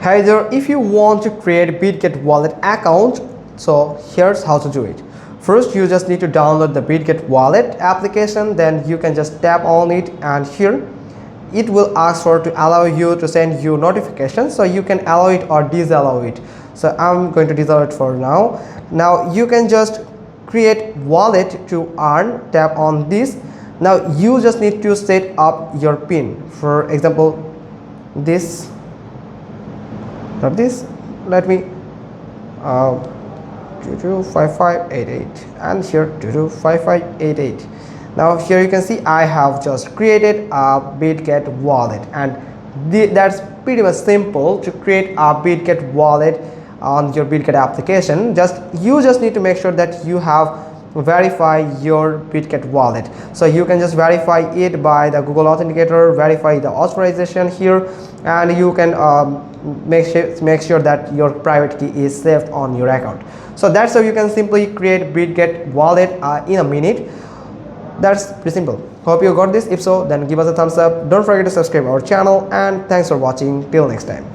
Hi there, if you want to create a Bitget Wallet account, so here's how to do it. First, you just need to download the Bitget Wallet application, then you can just tap on it, and here it will ask for to allow you to send you notifications, so you can allow it or disallow it. So I'm going to disallow it for now. Now you can just create wallet to earn, tap on this. Now you just need to set up your pin. For example, this, not this, let me 225588, and here 225588. Now here you can see I have just created a Bitget wallet, and that's pretty much simple to create a Bitget wallet on your Bitget application. You just need to make sure that you have verify your Bitget wallet. So you can just verify it by the Google Authenticator, verify the authorization here, and you can make sure that your private key is saved on your account. So that's how you can simply create Bitget wallet in a minute. That's pretty simple. Hope you got this. If so, then give us a thumbs up. Don't forget to subscribe our channel, and thanks for watching. Till next time.